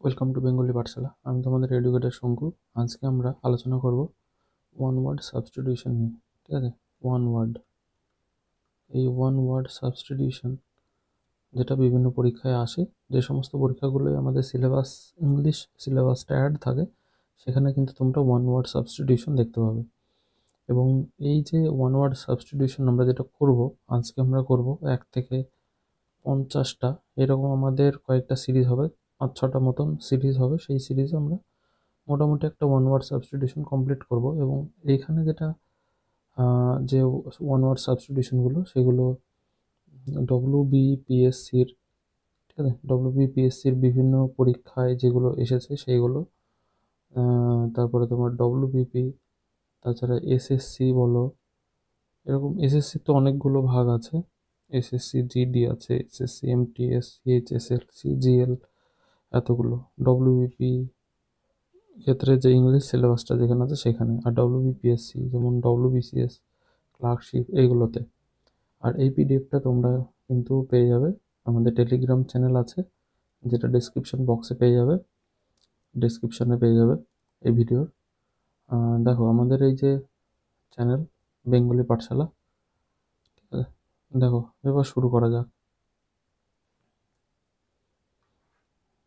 Welcome to Bengali পাঠশালা। আমি তোমাদের educator শঙ্কু। আজকে আমরা আলোচনা করব ওয়ান ওয়ার্ড সাবস্টিটিউশন নিয়ে। ঠিক আছে, ওয়ান ওয়ার্ড, এই ওয়ান ওয়ার্ড সাবস্টিটিউশন যেটা বিভিন্ন পরীক্ষায় আসে, যে সমস্ত পরীক্ষাগুলোই আমাদের সিলেবাস, ইংলিশ সিলেবাসটা অ্যাড থাকে, সেখানে কিন্তু তোমরা ওয়ান ওয়ার্ড সাবস্টিটিউশন দেখতে পাবে। এবং এই যে ওয়ান ওয়ার্ড সাবস্টিটিউশন আমরা যেটা করব, আজকে আমরা করব 1 থেকে 50টা, এরকম আমাদের কয়েকটা সিরিজ হবে, 5-6টা মতন সিরিজ হবে। সেই সিরিজে আমরা মোটামুটি একটা ওয়ান ওয়ার্ড সাবস্টিটিউশন কমপ্লিট করব। এবং এইখানে যেটা যে ওয়ান ওয়ার্ড সাবস্টিটিউশনগুলো, সেগুলো ডব্লিউবিপিএসসির, ঠিক আছে, ডব্লিউবিপিএসসির বিভিন্ন পরীক্ষায় যেগুলো এসেছে সেইগুলো, তারপরে তোমার ডব্লিউবিপি, তাছাড়া এসএসসি বলো, এরকম এসএসসি তো অনেকগুলো ভাগ আছে। এসএসসি জিডি আছে, এসএসসি এমটিএস, এইচএসএলসি, জিএল, এতগুলো। ডব্লিউবিপি ক্ষেত্রে যে ইংলিশ সিলেবাসটা যেখানে আছে সেখানে, আর ডব্লিউবিপিএসসি যেমন ডব্লিউবিসিএস, ক্লার্কশিপ, এইগুলোতে। আর এই পিডিএফটা তোমরা কিন্তু পেয়ে যাবে, আমাদের টেলিগ্রাম চ্যানেল আছে, যেটা ডেসক্রিপশন বক্সে পেয়ে যাবে, ডেসক্রিপশনে পেয়ে যাবে এই ভিডিওর। দেখো আমাদের এই যে চ্যানেল বেঙ্গলি পাঠশালা, ঠিক আছে, দেখো এবার শুরু করা যাক।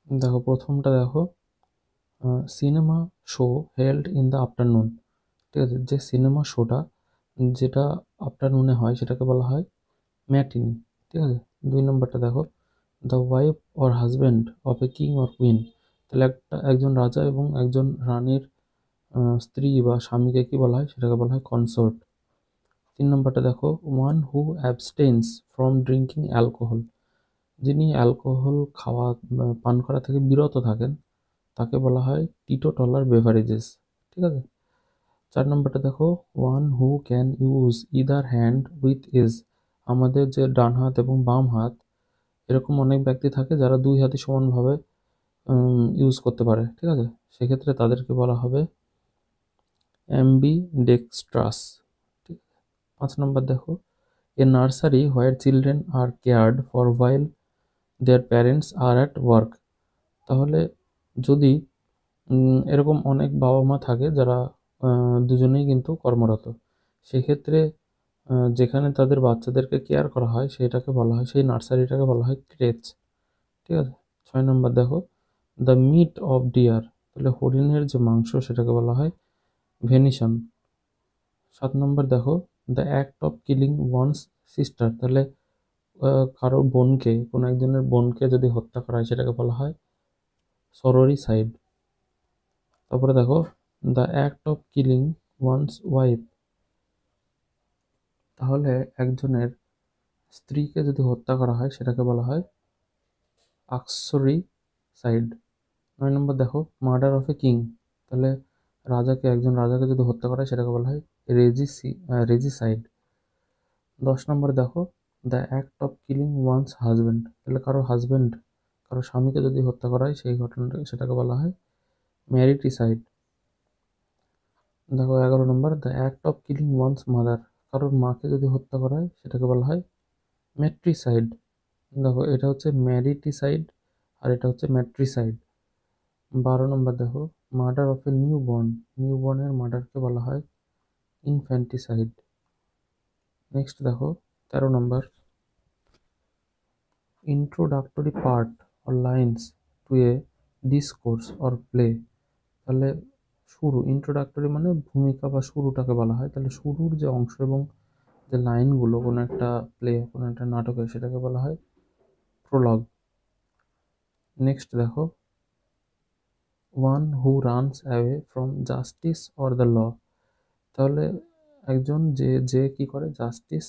দেখো প্রথমটা দেখো, cinema show held in the afternoon. ঠিক আছে, যে সিনেমা শোটা যেটা আফটারনুনে হয় সেটাকে বলা হয় ম্যাটিনি। ঠিক আছে, 2 নম্বরটা দেখো, the wife or husband of a king or queen. তাহলে একজন রাজা এবং একজন রানীর স্ত্রী বা স্বামীকে কি বলা হয়, সেটাকে বলা হয় কনসোর্ট। 3 নম্বরটা দেখো, one who abstains from drinking alcohol. যিনি অ্যালকোহল পান করা থেকে বিরত থাকেন, তাকে বলা হয় টিটোটলার বেভারেজেস। ঠিক আছে। 4 নম্বরটা দেখো, one who can use either hand with is. আমাদের যে ডান হাত এবং বাম হাত, এরকম অনেক ব্যক্তি থাকে যারা দুই হাতই সমানভাবে ইউজ করতে পারে। ঠিক আছে, সেক্ষেত্রে তাদেরকে বলা হবে অ্যাম্বিডেক্সট্রাস। ঠিক আছে। 5 নম্বর দেখো, a nursery where children are cared for while their parents are at work. তাহলে যদি এরকম অনেক বাবা মা থাকে যারা দুজনেই কিন্তু কর্মরত, সেক্ষেত্রে যেখানে তাদের বাচ্চাদেরকে কেয়ার করা হয় সেটাকে বলা হয়, সেই নার্সারিটাকে বলা হয় ক্রেচ। ঠিক আছে। 6 নম্বর দেখো, দ্য মিট অফ ডিয়ার। তাহলে হরিণের যে মাংস সেটাকে বলা হয় ভেনিশন। 7 নম্বর দেখো, the act of killing one's sister. তাহলে কারোর বোনকে, কোনো একজনের বোনকে যদি হত্যা করা হয় সেটাকে বলা হয় সরোরিসাইড। তারপরে দেখো, the act of killing one's wife. তাহলে একজনের স্ত্রীকে যদি হত্যা করা হয় সেটাকে বলা হয় আক্সরিসাইড। 9 নম্বর দেখো, মার্ডার অফ এ কিং। তাহলে একজন রাজাকে যদি হত্যা করা হয় সেটাকে বলা হয় রেজিসাইড। 10 নম্বর দেখো, the act of killing one's husband. তাহলে কারো স্বামীকে যদি হত্যা করা হয় সেই ঘটনাটাকে, সেটাকে বলা হয় ম্যারিটিসাইড। দেখো 11 নম্বর, the act of killing one's mother. কারোর মাকে যদি হত্যা করা হয় সেটাকে বলা হয় ম্যাট্রিসাইড। দেখো এটা হচ্ছে ম্যারিটিসাইড আর এটা হচ্ছে ম্যাট্রিসাইড। 12 নম্বর দেখো, মার্ডার অফ এ নিউ বর্নের মার্ডারকে বলা হয় ইনফ্যান্টিসাইড। নেক্সট দেখো 13 নম্বর, introductory part or lines to a discourse or play. তাহলে ইন্ট্রোডাক্টরি মানে ভূমিকা বা শুরুটাকে বলা হয়। তাহলে শুরুর যে অংশ এবং যে লাইনগুলো কোনো একটা প্লে, কোনো একটা নাটকে, সেটাকে বলা হয় প্রলগ। নেক্সট দেখো, one who runs away from justice or the law. তাহলে একজন যে কি করে, জাস্টিস,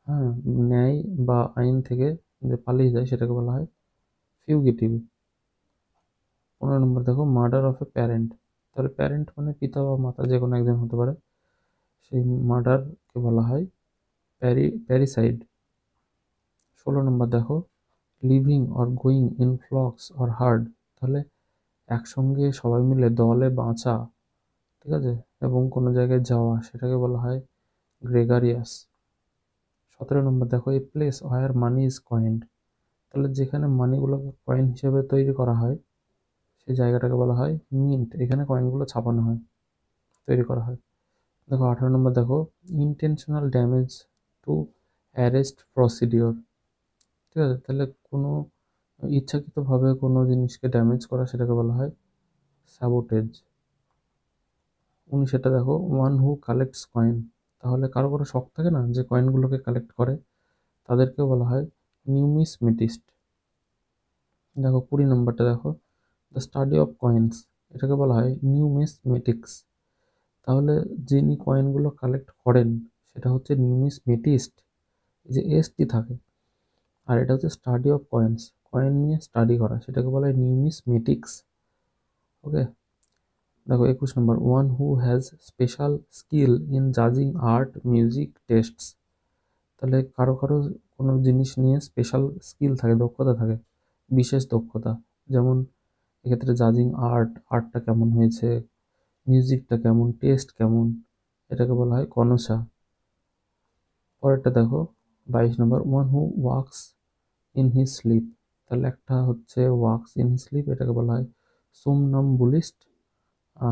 হ্যাঁ, ন্যায় বা আইন থেকে যে পালিয়ে যায় সেটাকে বলা হয় ফিউগিটিভ। 15 নম্বর দেখো, মার্ডার অফ এ প্যারেন্ট। তাহলে প্যারেন্ট মানে পিতা বা মাতা, যে কোনো একজন হতে পারে, সেই মার্ডারকে বলা হয় প্যারিসাইড। 16 নম্বর দেখো, living or going in flux or herd. তাহলে একসঙ্গে সবাই মিলে দলে বাঁচা, ঠিক আছে, এবং কোনো জায়গায় যাওয়া, সেটাকে বলা হয় গ্রেগারিয়াস। 17 নম্বর দেখো, a place where money is কয়েন্ড। তাহলে যেখানে মানিগুলোকে কয়েন হিসেবে তৈরি করা হয় সেই জায়গাটাকে বলা হয় মিন্ট। এখানে কয়েনগুলো ছাপানো হয়, তৈরি করা হয়। দেখো 18 নম্বর দেখো, intentional damage to arrest procedure. ঠিক আছে, তাহলে কোনো ইচ্ছাকৃতভাবে কোনো জিনিসকে ড্যামেজ করা সেটাকে বলা হয় স্যাবোটেজ। 19 দেখো, ওয়ান হু কালেক্টস কয়েন। তাহলে কারো কারো শখ থাকে না যে কয়েনগুলোকে কালেক্ট করে, তাদেরকে বলা হয় নিউমিসমেটিস্ট। দেখো 20 নম্বরটা দেখো, দ্য স্টাডি অফ কয়েন্স, এটাকে বলা হয় নিউমিসমেটিক্স। তাহলে যিনি কয়েনগুলো কালেক্ট করেন সেটা হচ্ছে নিউমিসমেটিস্ট, এই যে এসটি থাকে। আর এটা হচ্ছে স্টাডি অফ কয়েন্স, কয়েন নিয়ে স্টাডি করা, সেটাকে বলা হয় নিউমিসমেটিক্স। ওকে। দেখো 21 নম্বর, one who has special skill in জাজিং আর্ট মিউজিক টেস্টস। তাহলে কারো কারো কোনো জিনিস নিয়ে স্পেশাল স্কিল থাকে, দক্ষতা থাকে, বিশেষ দক্ষতা। যেমন এক্ষেত্রে জাজিং আর্টটা কেমন হয়েছে, মিউজিকটা কেমন, টেস্ট কেমন, এটাকে বলা হয় কনসা। পরেরটা দেখো 22 নম্বর, one who walks in his sleep. তাহলে একটা হচ্ছে ওয়াক্স ইন হিজ স্লিপ, এটাকে বলা হয় সোমনাম্বুলিস্ট।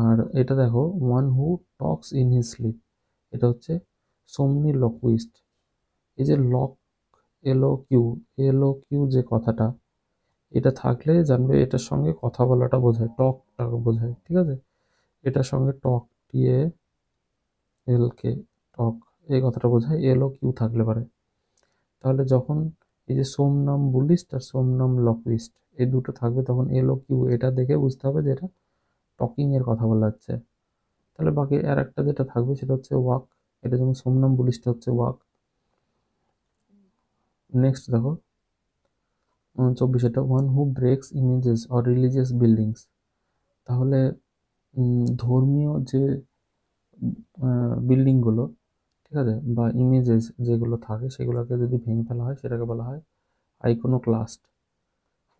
আর এটা দেখো, one who talks in his sleep, এটা হচ্ছে সোমনিলকুইস্ট। এই যে লক, এলও কিউ যে কথাটা, এটা থাকলে জানবে এটার সঙ্গে কথা বলাটা বোঝায়, টকটা বোঝায়। ঠিক আছে, এটার সঙ্গে টক, টিএ এল কে, টক, এই কথাটা বোঝায় এলও কিউ থাকলে পারে। তাহলে যখন এই যে সোমনাম বুলিস্ট আর সোমনাম লকুইস্ট এই দুটো থাকবে, তখন এলও কিউ এটা দেখে বুঝতে হবে যে এটা টকিং এর কথা বলা হচ্ছে। তাহলে বাকি আর একটা যেটা থাকবে সেটা হচ্ছে ওয়াক, এটা যেমন সোমনাম বুলিস্ট হচ্ছে ওয়াক। নেক্সট দেখো 24, one who ব্রেকস images or religious buildings. তাহলে ধর্মীয় যে বিল্ডিংগুলো, ঠিক আছে, বা ইমেজেস যেগুলো থাকে সেগুলোকে যদি ভেঙে ফেলা হয় সেটাকে বলা হয় আইকোনোক্লাস্ট।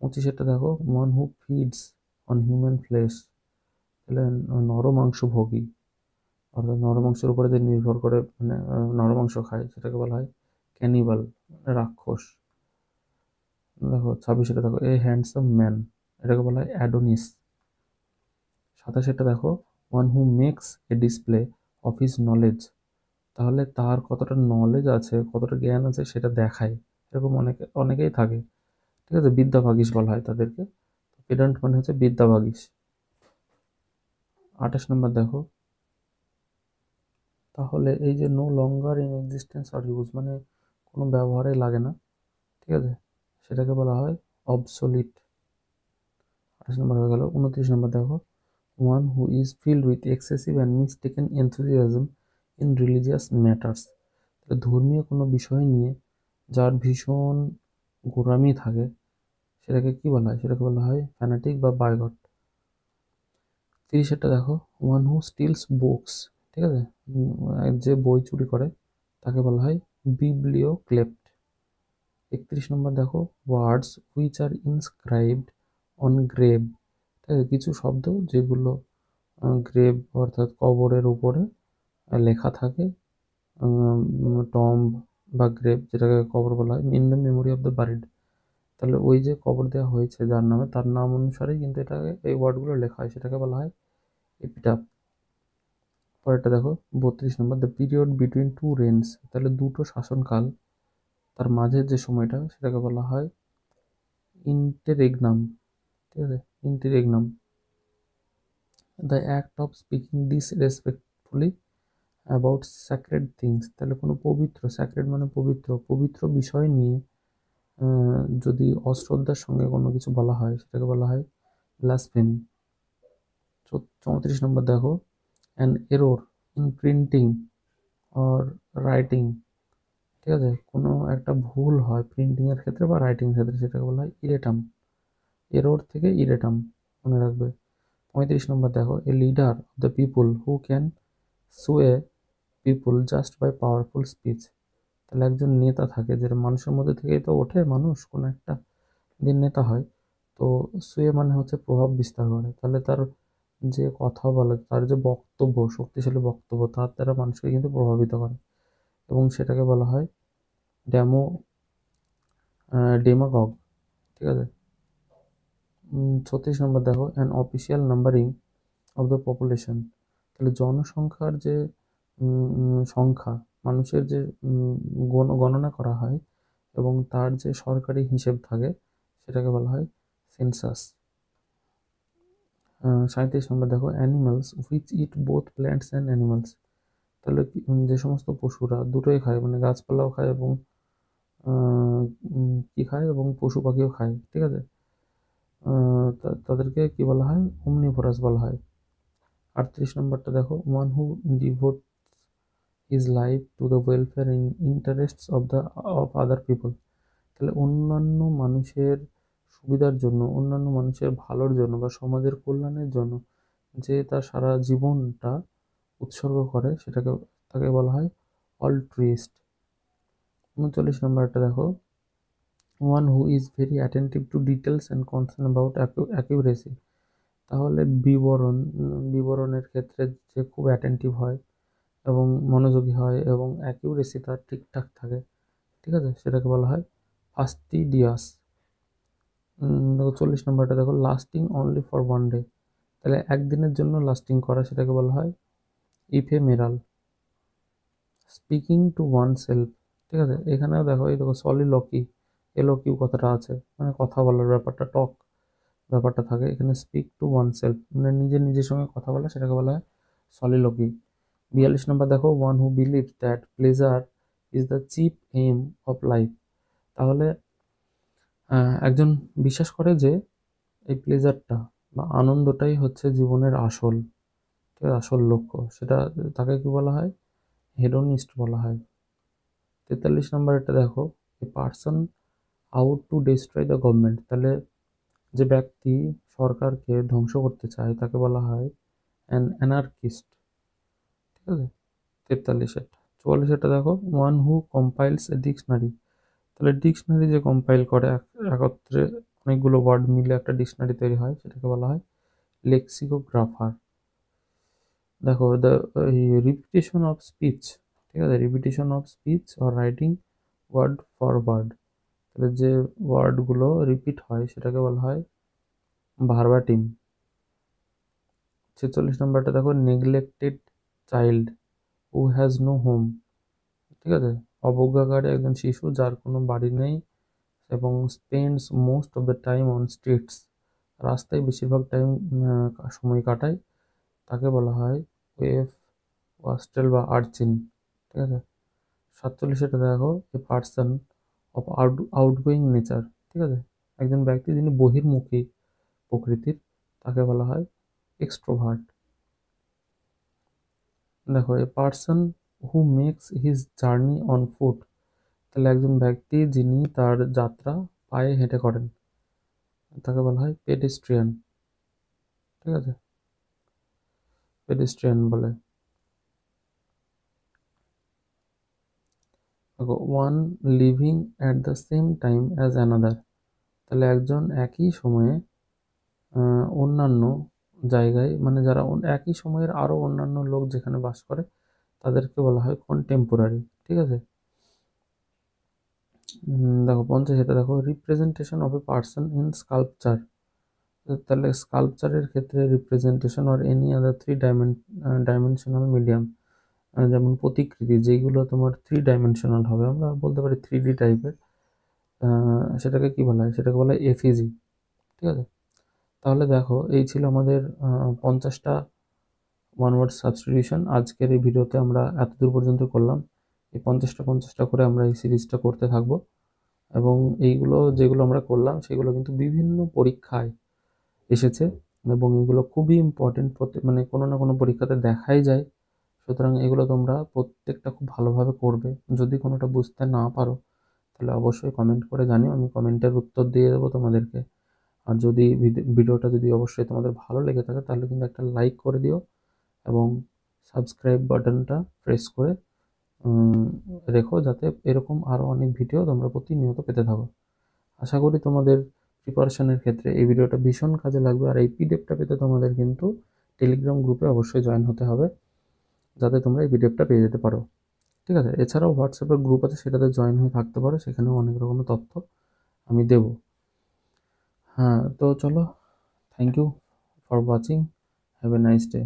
25 দেখো, one who feeds on human flash. তাহলে নরমাংসভোগী, অর্থাৎ নরমাংসের উপরে যে নির্ভর করে, মানে নরমাংস খায়, সেটাকে বলা হয় ক্যানিবাল, রাক্ষস। দেখো 26 দেখো, এ হ্যান্ডসাম ম্যান, এটাকে বলা হয় অ্যাডোনিস। 27 দেখো, one who makes a display of his knowledge. তাহলে তার কতটা নলেজ আছে, কতটা জ্ঞান আছে সেটা দেখায়, এরকম অনেকেই থাকে। ঠিক আছে, বিদ্যাভাগীশ বলা হয় তাদেরকে। পেডান্ট মানে হচ্ছে বিদ্যাভাগীশ। 28 দেখো, তাহলে এই যে no longer in existence or use, মানে কোনো ব্যবহারে লাগে না, ঠিক আছে, সেটাকে বলা হয় অবসোলিট। 28 হয়ে গেল। 29 দেখো, one who is filled with excessive and মিসটেকেন enthusiasm in religious matters. তাহলে ধর্মীয় কোনো বিষয় নিয়ে যার ভীষণ গোড়ামি থাকে সেটাকে কি বলা হয়, সেটাকে বলা হয় ফ্যানাটিক বা বাইগট। 30 দেখো, ওয়ান হু স্টিলস বুকস। ঠিক আছে, যে বই চুরি করে তাকে বলা হয় বিবলিওক্লেপ্ট। 31 দেখো, ওয়ার্ডস which are inscribed on grave. ঠিক আছে, কিছু শব্দ যেগুলো গ্রেভ অর্থাৎ কবরের উপরে লেখা থাকে, টম্ব বা গ্রেভ যেটাকে কবর বলা হয়, in the memory of the buried. তাহলে ওই যে কবর দেওয়া হয়েছে যার নামে, তার নাম অনুসারেই কিন্তু এটাকে, এই ওয়ার্ডগুলো লেখা হয়, সেটাকে বলা হয় এপিটাফ। পরেরটা দেখো 32, the period between two reigns. তাহলে দুটো শাসনকাল, তার মাঝের যে সময়টা সেটাকে বলা হয় ইন্টেরেগনাম। ঠিক আছে, interregnum. The act of speaking disrespectfully about sacred things. তাহলে কোনো পবিত্র, স্যাক্রেড মানে পবিত্র, পবিত্র বিষয় নিয়ে যদি অশ্রদ্ধার সঙ্গে কোনো কিছু বলা হয় সেটাকে বলা হয় ব্লাসফেমি। 34 দেখো, an error in printing or writing. ঠিক আছে, কোনো একটা ভুল হয় প্রিন্টিংয়ের ক্ষেত্রে বা রাইটিংয়ের ক্ষেত্রে, সেটাকে বলা হয় ইরেটাম। এরর থেকে ইরেটাম, মনে রাখবে। 35 দেখো, a leader of the people who can sway people just by powerful speech. তাহলে একজন নেতা থাকে, যেটা মানুষের মধ্যে থেকেই তো ওঠে, মানুষ কোনো একটা দিন নেতা হয়। তো সুয়ে মানে হচ্ছে প্রভাব বিস্তার করে, তাহলে তার যে কথা বলে, তার যে বক্তব্য, শক্তিশালী বক্তব্য, তার দ্বারা মানুষকে কিন্তু প্রভাবিত করে, এবং সেটাকে বলা হয় ডেমোগগ। ঠিক আছে, 36 নম্বর দেখো, an official numbering of the population. তাহলে জনসংখ্যার যে সংখ্যা, মানুষের যে গণনা করা হয় এবং তার যে সরকারি হিসেব থাকে সেটাকে বলা হয় সেন্সাস। 37 নম্বর দেখো, animals which it both plants and animals. তাহলে যে সমস্ত পশুরা দুটোই খায়, মানে গাছপালাও খায় এবং কি খায় এবং পশু পাখিও খায়, ঠিক আছে, তাদেরকে কি বলা হয়, ওমনিভোরাস বলা হয়। 38 নম্বরটা দেখো, one who devote his life to the welfare interests of other people. তাহলে অন্যান্য মানুষের সুবিধার জন্য, অন্যান্য মানুষের ভালোর জন্য বা সমাজের কল্যাণের জন্য যে তার সারা জীবনটা উৎসর্গ করে তাকে বলা হয় অল্ট্রুইস্ট। 39 নম্বরটা দেখো, one who is very attentive two details and concern about accuracy. তাহলে বিবরণের ক্ষেত্রে যে খুব অ্যাটেন্টিভ হয় এবং মনোযোগী হয় এবং অ্যাকিউরেসি তার ঠিকঠাক থাকে, ঠিক আছে, সেটাকে বলা হয় ফাস্টিডিয়াস। দেখো 40 নম্বরটা দেখো, lasting only for one day. তাহলে একদিনের জন্য লাস্টিং করা সেটাকে বলা হয় ইফেমেরাল। স্পিকিং টু ওয়ান সেলফ, ঠিক আছে, এখানেও দেখো, এই দেখো সলিলকি, এলকিউ কথাটা আছে, মানে কথা বলার ব্যাপারটা, টক ব্যাপারটা থাকে এখানে। স্পিক টু ওয়ান সেলফ মানে নিজের সঙ্গে কথা বলা, সেটাকে বলা হয় সলিলকি। 42 নম্বর দেখো, one who believe that pleasure is the chief aim of life. তাহলে একজন বিশ্বাস করে যে এই প্লেজারটা বা আনন্দটাই হচ্ছে জীবনের আসল, ঠিক আছে, আসল লক্ষ্য, সেটা তাকে কি বলা হয়, হেডোনিস্ট বলা হয়। 43 নম্বর এটা দেখো, a person out to destroy the government. তাহলে যে ব্যক্তি সরকারকে ধ্বংস করতে চায় তাকে বলা হয় অ্যান অ্যানার্কিস্ট, ঠিক আছে। 43 এটা। 44 এটা দেখো, ওয়ান হু কম্পাইলস এ ডিকশনারি। তাহলে ডিকশনারি যে কম্পাইল করে, একত্রে অনেকগুলো ওয়ার্ড মিলে একটা ডিকশনারি তৈরি হয়, সেটাকে বলা হয় লেক্সিকোগ্রাফার। দেখো, দ্য রিপিটেশন অফ স্পিচ, ঠিক আছে, repetition of speech or writing word for word. তাহলে যে ওয়ার্ডগুলো রিপিট হয় সেটাকে বলা হয় ভার্বাটিম। 46 নম্বরটা দেখো, neglected child who has no home. ঠিক আছে, অবজ্ঞাকারী একজন শিশু যার কোনো বাড়ি নেই এবং spends most of the time on streets, রাস্তায় বেশিরভাগ টাইম সময় কাটায়, তাকে বলা হয় ওয়েফ, ওয়াস্টেল বা আর্চিন। ঠিক আছে। 47 দেখো, a person of outgoing nature. ঠিক আছে, একজন ব্যক্তি যিনি বহির্মুখী প্রকৃতির, তাকে বলা হয় এক্সট্রোভার্ট। দেখো, a person who makes his journey on foot. তাহলে একজন ব্যক্তি যিনি তার যাত্রা পায়ে হেঁটে করেন, তাকে বলা হয় পেডেস্ট্রিয়ান। ঠিক আছে, পেডেস্ট্রিয়ান বলে। দেখো, one leaving at the same time as another. তাহলে একজন একই সময়ে অন্যান্য জায়গায়, মানে যারা একই সময়ের আরও অন্যান্য লোক যেখানে বাস করে তাদেরকে বলা হয় কন্টেম্পোরারি। ঠিক আছে। দেখো 50, এটা দেখো, representation of a person in sculpture. তাহলে স্কাল্পচারের ক্ষেত্রে representation or any other dimensional medium, যেমন প্রতিকৃতি যেগুলো তোমার 3 ডাইমেনশনাল হবে, আমরা বলতে পারি 3D টাইপের, সেটাকে কি বলা হয়, সেটাকে বলা হয় এফিজি। ঠিক আছে। তাহলে দেখো, এই ছিল আমাদের 50টা ওয়ান ওয়ার্ড সাবস্টিটিউশন। আজকের এই ভিডিওতে আমরা এতদূর পর্যন্ত করলাম। এই 50টা করে আমরা এই সিরিজটা করতে থাকবো এবং এইগুলো যেগুলো আমরা করলাম সেগুলো কিন্তু বিভিন্ন পরীক্ষায় এসেছে এবং এগুলো খুবই ইম্পর্টেন্ট, মানে কোনো না কোনো পরীক্ষাতে দেখাই যায়। সুতরাং এগুলো তোমরা প্রত্যেকটা খুব ভালোভাবে করবে। যদি কোনোটা বুঝতে না পারো তাহলে অবশ্যই কমেন্ট করে জানিও, আমি কমেন্টের উত্তর দিয়ে দেবো তোমাদেরকে। আর যদি ভিডিওটা যদি অবশ্যই তোমাদের ভালো লেগে থাকে তাহলে কিন্তু একটা লাইক করে দিও এবং সাবস্ক্রাইব বাটনটা প্রেস করে রেখো, যাতে এরকম আরও অনেক ভিডিও তোমরা প্রতিনিয়ত পেতে থাকো। আশা করি তোমাদের প্রিপারেশনের ক্ষেত্রে এই ভিডিওটা ভীষণ কাজে লাগবে। আর এই পিডিএফটা পেতে তোমাদের কিন্তু টেলিগ্রাম গ্রুপে অবশ্যই জয়েন হতে হবে, যাতে তোমরা এই পিডিএফটা পেয়ে যেতে পারো। ঠিক আছে। এছাড়াও হোয়াটসঅ্যাপের গ্রুপ আছে, সেটাতে জয়েন হয়ে থাকতে পারো, সেখানেও অনেক রকমের তথ্য আমি দেবো। হ্যাঁ, তো চলো thank you for watching, have a nice day.